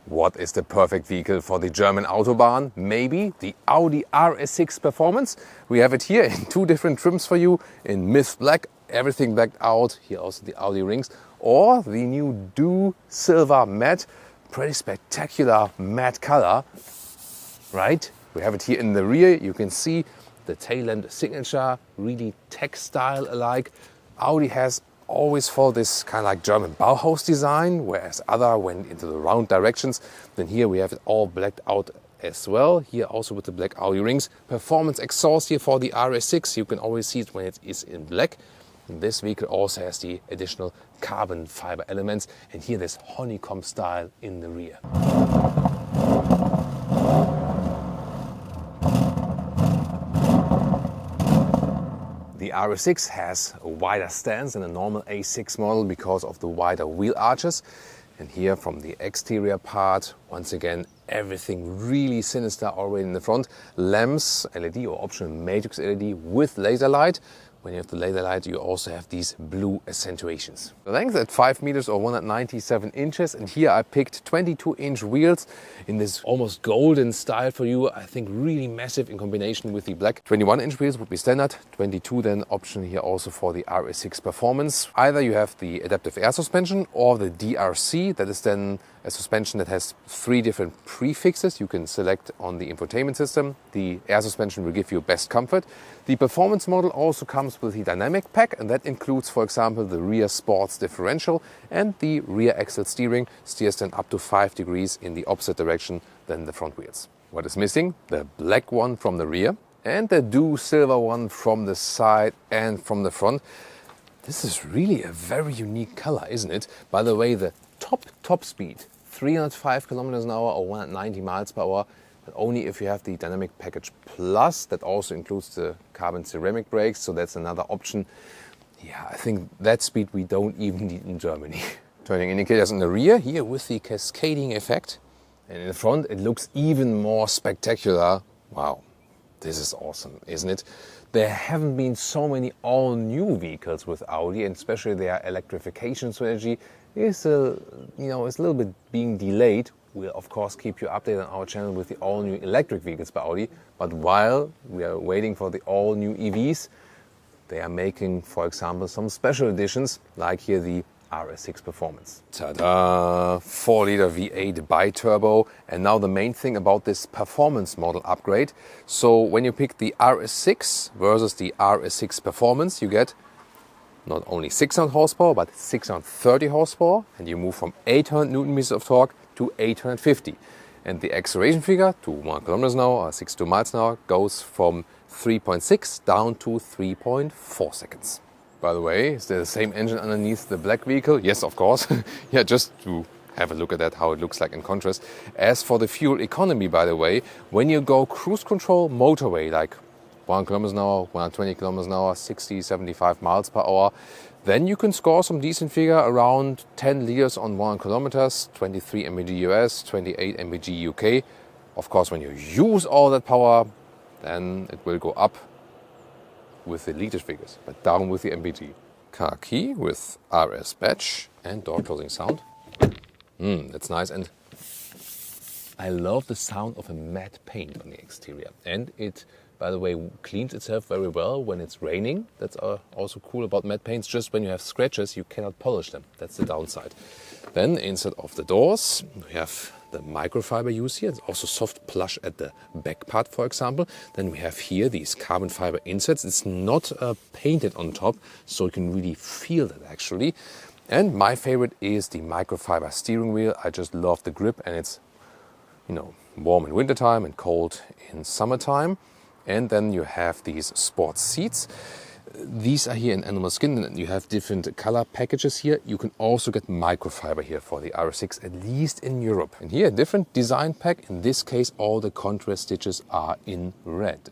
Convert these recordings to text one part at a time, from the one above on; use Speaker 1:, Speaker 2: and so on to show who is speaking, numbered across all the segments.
Speaker 1: What is the perfect vehicle for the German Autobahn? Maybe the Audi RS6 Performance. We have it here in two different trims for you, in mist black, everything blacked out, here also the Audi rings, or the new Do Silver Matte, pretty spectacular matte color, right? We have it here in the rear. You can see the tail lamp signature, really textile alike. Audi has always followed this kind of like German Bauhaus design, whereas other went into the round directions. Then here we have it all blacked out as well. Here also with the black Audi rings. Performance exhaust here for the RS6. You can always see it when it is in black. And this vehicle also has the additional carbon fiber elements. And here this honeycomb style in the rear. The RS6 has a wider stance than a normal A6 model because of the wider wheel arches. And here from the exterior part, once again, everything really sinister already in the front. Lamps, LED or optional matrix LED with laser light. When you have the laser light, you also have these blue accentuations. The length at 5 meters or 197 inches. And here I picked 22-inch wheels in this almost golden style for you. I think really massive in combination with the black. 21-inch wheels would be standard. 22 then option here also for the RS6 Performance. Either you have the adaptive air suspension or the DRC. That is then a suspension that has 3 different prefixes you can select on the infotainment system. The air suspension will give you best comfort. The performance model also comes with the dynamic pack, and that includes, for example, the rear sports differential, and the rear axle steering steers then up to 5 degrees in the opposite direction than the front wheels. What is missing? The black one from the rear and the Do Silver one from the side and from the front. This is really a very unique color, isn't it? By the way, the top speed, 305 kilometers an hour or 190 miles per hour, but only if you have the Dynamic Package Plus. That also includes the carbon ceramic brakes, so that's another option. Yeah, I think that speed we don't even need in Germany. Turning indicators in the rear, here with the cascading effect. And in the front, it looks even more spectacular. Wow, this is awesome, isn't it? There haven't been so many all-new vehicles with Audi, and especially their electrification strategy is a little bit being delayed. We'll of course keep you updated on our channel with the all-new electric vehicles by Audi. But while we are waiting for the all-new EVs, they are making, for example, some special editions, like here the RS6 Performance. Ta-da! 4-liter V8 bi-turbo. And now the main thing about this performance model upgrade. So when you pick the RS6 versus the RS6 Performance, you get not only 600 horsepower, but 630 horsepower. And you move from 800 Newton meters of torque to 850. And the acceleration figure to 1 kilometers an hour or 62 miles an hour goes from 3.6 down to 3.4 seconds. By the way, is there the same engine underneath the black vehicle? Yes, of course. Yeah, just to have a look at that, how it looks like in contrast. As for the fuel economy, by the way, when you go cruise control motorway, like 1 kilometers an hour, 120 kilometers an hour, 60, 75 miles per hour, then you can score some decent figure around 10 liters on 1 kilometers, 23 mpg US, 28 mpg UK. Of course, when you use all that power, then it will go up with the liter figures, but down with the mpg. Car key with RS badge and door closing sound. That's nice, and I love the sound of a matte paint on the exterior. And it, by the way, cleans itself very well when it's raining. That's also cool about matte paints. Just when you have scratches, you cannot polish them. That's the downside. Then inside of the doors, we have the microfiber use here. It's also soft plush at the back part, for example. Then we have here these carbon fiber inserts. It's not painted on top, so you can really feel that actually. And my favorite is the microfiber steering wheel. I just love the grip, and it's, warm in wintertime and cold in summertime. And then you have these sports seats. These are here in animal skin, and you have different color packages here. You can also get microfiber here for the RS6, at least in Europe. And here, a different design pack. In this case, all the contrast stitches are in red.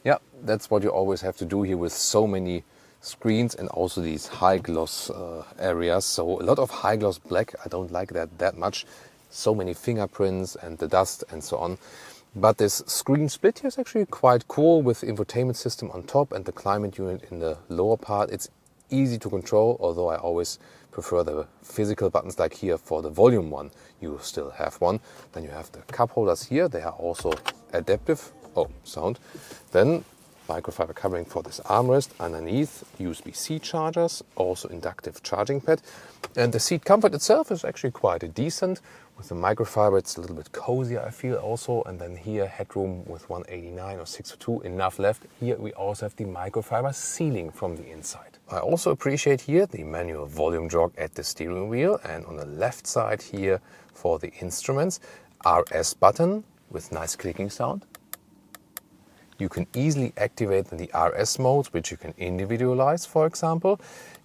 Speaker 1: Yeah, that's what you always have to do here with so many screens and also these high gloss areas. So a lot of high gloss black. I don't like that much. So many fingerprints and the dust and so on. But this screen split here is actually quite cool with the infotainment system on top and the climate unit in the lower part. It's easy to control, although I always prefer the physical buttons like here for the volume one, you still have one. Then you have the cup holders here. They are also adaptive. Oh, sound. Then microfiber covering for this armrest. Underneath, USB-C chargers, also inductive charging pad. And the seat comfort itself is actually quite decent. With the microfiber, it's a little bit cozier, I feel also. And then here, headroom with 189 or 602, enough left. Here we also have the microfiber ceiling from the inside. I also appreciate here the manual volume jog at the steering wheel. And on the left side here for the instruments, RS button with nice clicking sound. You can easily activate the RS modes, which you can individualize, for example,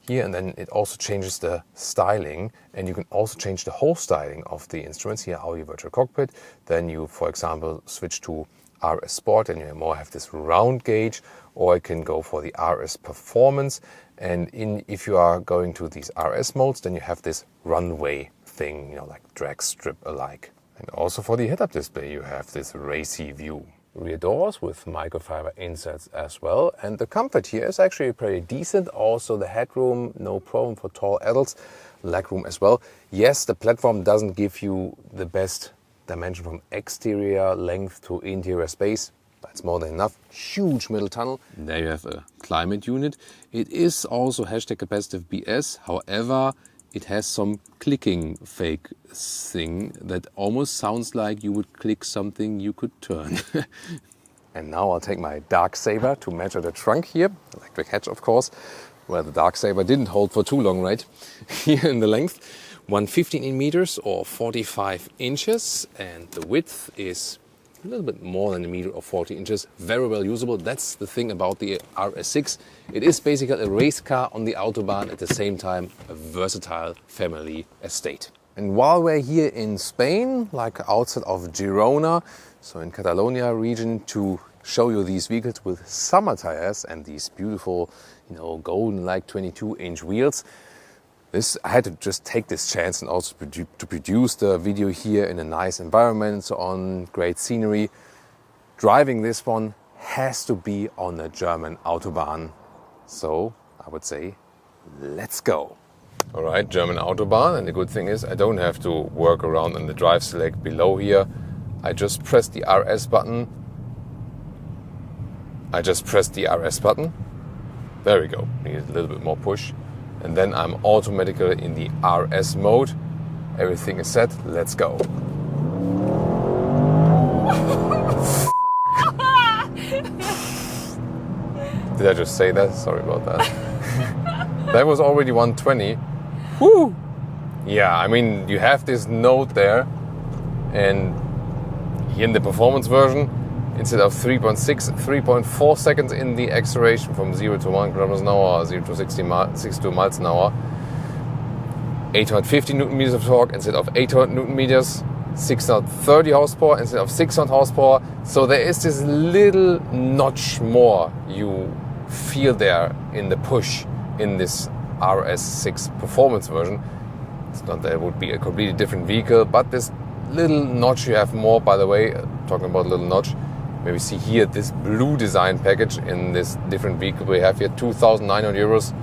Speaker 1: here, and then it also changes the styling, and you can also change the whole styling of the instruments here, Audi Virtual Cockpit. Then you, for example, switch to RS Sport, and you more have this round gauge, or you can go for the RS Performance. And if you are going to these RS modes, then you have this runway thing, like drag strip alike. And also for the head-up display, you have this racy view. Rear doors with microfiber inserts as well, and the comfort here is actually pretty decent. Also the headroom, no problem for tall adults. Legroom as well. Yes, the platform doesn't give you the best dimension from exterior length to interior space. That's more than enough. Huge middle tunnel. There you have a climate unit. It is also hashtag capacitive BS. However, it has some clicking fake thing that almost sounds like you would click something you could turn. And now I'll take my Darksaber to measure the trunk here. Electric hatch, of course. Well, the Darksaber didn't hold for too long, right? Here in the length, 115 in meters or 45 inches. And the width is a little bit more than a meter or 40 inches. Very well usable. That's the thing about the RS6. It is basically a race car on the Autobahn, at the same time a versatile family estate. And while we're here in Spain, like outside of Girona, so in Catalonia region, to show you these vehicles with summer tires and these beautiful, golden like 22-inch wheels, I had to just take this chance and also to produce the video here in a nice environment, so on great scenery. Driving this one has to be on the German Autobahn. So I would say, let's go. All right, German Autobahn. And the good thing is I don't have to work around on the drive select below here. I just press the RS button. There we go. Need a little bit more push. And then I'm automatically in the RS mode. Everything is set. Let's go. Did I just say that? Sorry about that. That was already 120. Woo! Yeah, I mean, you have this note there. And here in the performance version, instead of 3.4 seconds in the acceleration from 0 to 1 kilometers an hour, 0 to 62 miles an hour, 850 Newton meters of torque instead of 800 Newton meters, 630 horsepower instead of 600 horsepower. So there is this little notch more you feel there in the push in this RS6 performance version. It's not that it would be a completely different vehicle, but this little notch you have more, by the way, talking about little notch, maybe see here this blue design package in this different vehicle we have here, 2,900 euros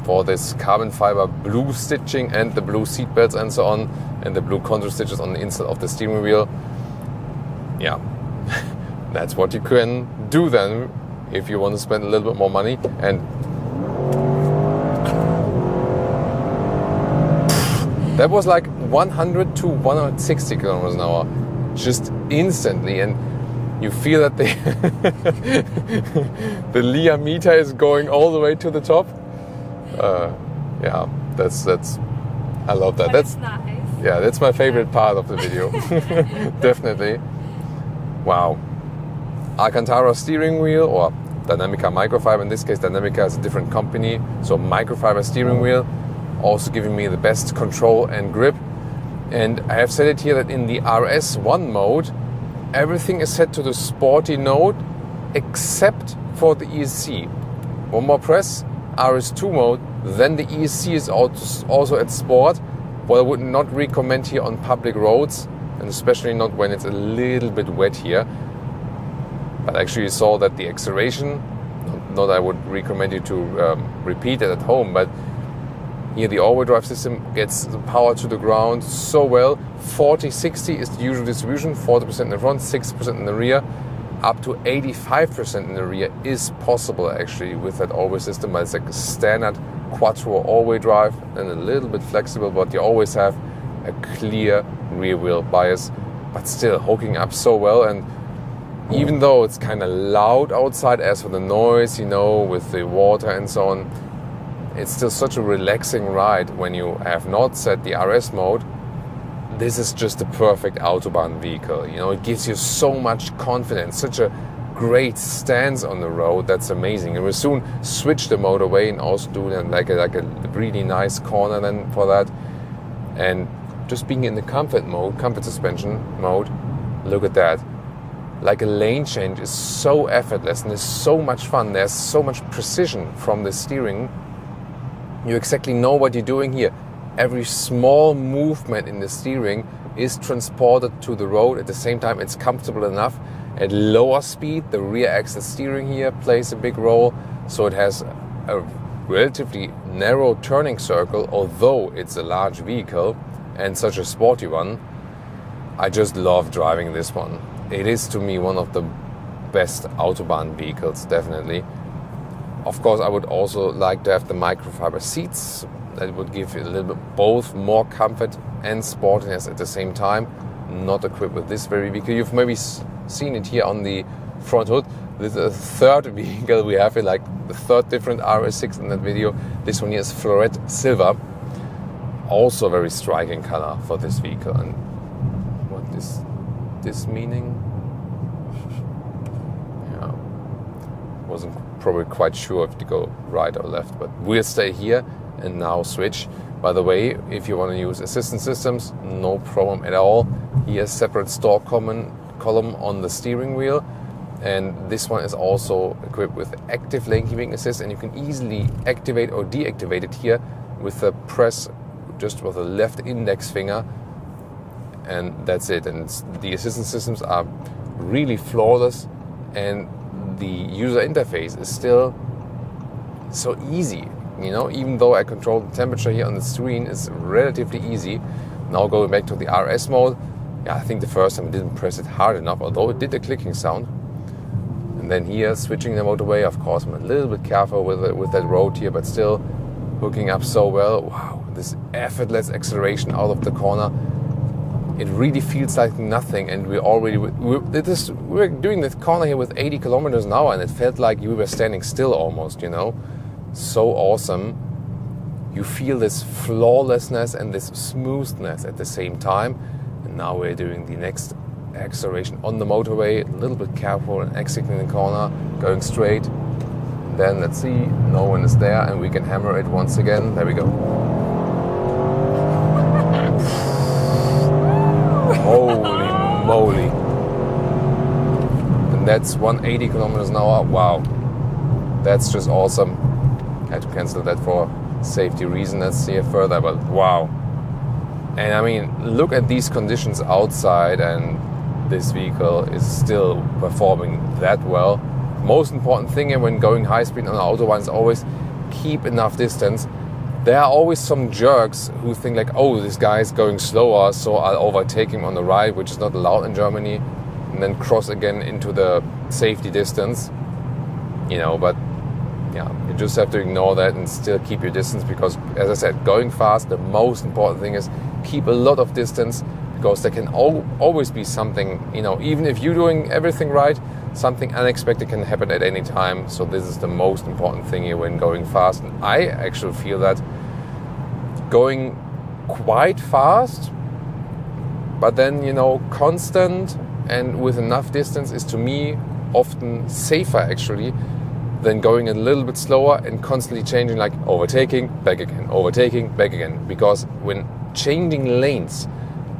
Speaker 1: for this carbon fiber blue stitching and the blue seat belts and so on, and the blue contour stitches on the inside of the steering wheel. Yeah, that's what you can do then if you want to spend a little bit more money. And that was like 100 to 160 kilometers an hour, just instantly, and you feel that the Lia meter is going all the way to the top. Yeah, that's I love that. That's nice. Yeah, that's my favorite part of the video. Definitely. Wow. Alcantara steering wheel, or Dynamica microfiber. In this case, Dynamica is a different company. So microfiber steering wheel, also giving me the best control and grip. And I have set it here that in the RS1 mode, everything is set to the sporty mode except for the ESC. One more press, RS2 mode, then the ESC is also at sport. What I would not recommend here on public roads, and especially not when it's a little bit wet here. But actually you saw that the acceleration, not that I would recommend you to repeat it at home, but Here the all-wheel drive system gets the power to the ground so well. 40-60 is the usual distribution, 40% in the front, 60% in the rear. Up to 85% in the rear is possible actually with that all-wheel system, but it's like a standard quattro all-wheel drive and a little bit flexible, but you always have a clear rear wheel bias, but still hooking up so well. And even though it's kind of loud outside as for the noise, you know, with the water and so on, it's still such a relaxing ride when you have not set the RS mode. This is just the perfect Autobahn vehicle. You know, it gives you so much confidence, such a great stance on the road. That's amazing. And we'll soon switch the motorway and also do like a really nice corner then for that. And just being in the comfort mode, comfort suspension mode, look at that. Like a lane change is so effortless and it's so much fun. There's so much precision from the steering. You exactly know what you're doing here. Every small movement in the steering is transported to the road. At the same time, it's comfortable enough. At lower speed, the rear axle steering here plays a big role. So it has a relatively narrow turning circle, although it's a large vehicle and such a sporty one. I just love driving this one. It is to me one of the best Autobahn vehicles, definitely. Of course, I would also like to have the microfiber seats. That would give you a little bit both more comfort and sportiness at the same time. Not equipped with this very vehicle. You've maybe seen it here on the front hood. This is a third vehicle we have, like the third different RS6 in that video. This one here is Floret Silver. Also a very striking color for this vehicle. And what is this meaning? Yeah, wasn't probably quite sure if to go right or left, but we'll stay here and now switch. By the way, if you want to use assistance systems, no problem at all. Here's separate store column on the steering wheel, and this one is also equipped with active lane keeping assist, and you can easily activate or deactivate it here with the press just with the left index finger, and that's it. And the assistance systems are really flawless, and the user interface is still so easy. You know, even though I control the temperature here on the screen, it's relatively easy. Now going back to the RS mode, yeah, I think the first time I didn't press it hard enough, although it did a clicking sound. And then here, switching the motorway, of course, I'm a little bit careful with that road here, but still hooking up so well. Wow, this effortless acceleration out of the corner. It really feels like nothing, and we're doing this corner here with 80 kilometers an hour, and it felt like we were standing still almost, you know. So awesome. You feel this flawlessness and this smoothness at the same time. And now we're doing the next acceleration on the motorway, a little bit careful and exiting the corner, going straight. Then let's see, no one is there, and we can hammer it once again. There we go. Holy moly. And that's 180 kilometers an hour. Wow. That's just awesome. I had to cancel that for safety reason. Let's see it further, but wow. And I mean, look at these conditions outside, and this vehicle is still performing that well. Most important thing here when going high speed on the Autobahn is always keep enough distance. There are always some jerks who think like, oh, this guy is going slower, so I'll overtake him on the right, which is not allowed in Germany, and then cross again into the safety distance. You know, but yeah, you just have to ignore that and still keep your distance, because, as I said, going fast, the most important thing is keep a lot of distance, because there can always be something, you know, even if you're doing everything right, something unexpected can happen at any time. So this is the most important thing here when going fast. And I actually feel that going quite fast, but then, you know, constant and with enough distance is, to me, often safer actually than going a little bit slower and constantly changing, like overtaking, back again, overtaking, back again. Because when changing lanes,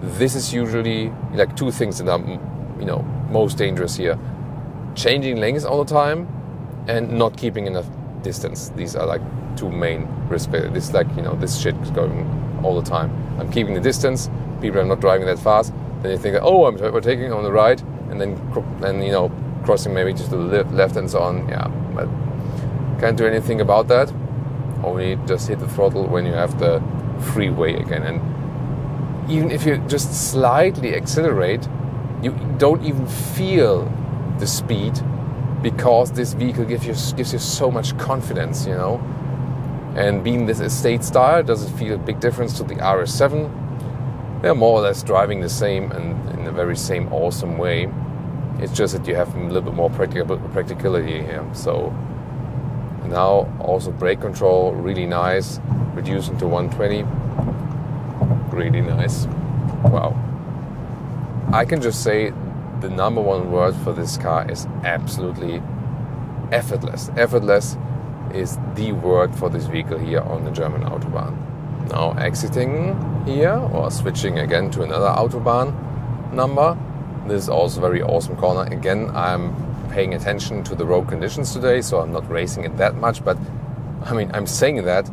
Speaker 1: this is usually like two things that are, you know, most dangerous here. Changing lanes all the time and not keeping enough distance. These are like two main risk factors. This is like, you know, this shit is going all the time. I'm keeping the distance, people are not driving that fast, then you think, oh, I'm overtaking on the right, and then you know, crossing maybe just to the left and so on. Yeah, but can't do anything about that. Only just hit the throttle when you have the freeway again. And even if you just slightly accelerate, you don't even feel the speed, because this vehicle gives you so much confidence, you know. And being this estate style, does it feel a big difference to the RS7? They're more or less driving the same and in the very same awesome way. It's just that you have a little bit more practicality here. So now also brake control, really nice, reducing to 120, really nice. Wow. I can just say the number one word for this car is absolutely effortless. Effortless is the word for this vehicle here on the German Autobahn. Now exiting here, or switching again to another Autobahn number. This is also a very awesome corner. Again, I'm paying attention to the road conditions today, so I'm not racing it that much, but I mean, I'm saying that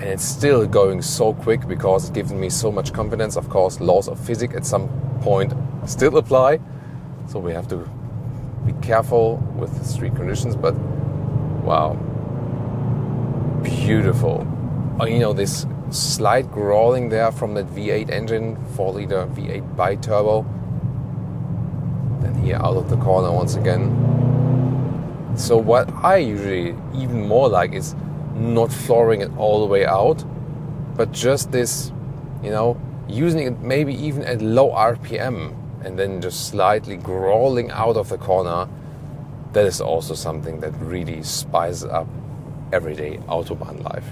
Speaker 1: and it's still going so quick because it gives me so much confidence. Of course, laws of physics at some point still apply, so we have to be careful with the street conditions, but wow, beautiful. Oh, you know, this slight growling there from that V8 engine, 4-liter V8 bi-turbo. Then here out of the corner once again. So what I usually even more like is not flooring it all the way out, but just this, you know, using it maybe even at low RPM and then just slightly growling out of the corner. That is also something that really spices up everyday Autobahn life.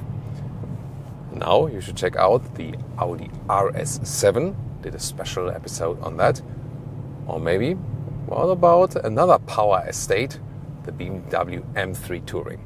Speaker 1: Now you should check out the Audi RS7. Did a special episode on that. Or maybe, what about another power estate, the BMW M3 Touring?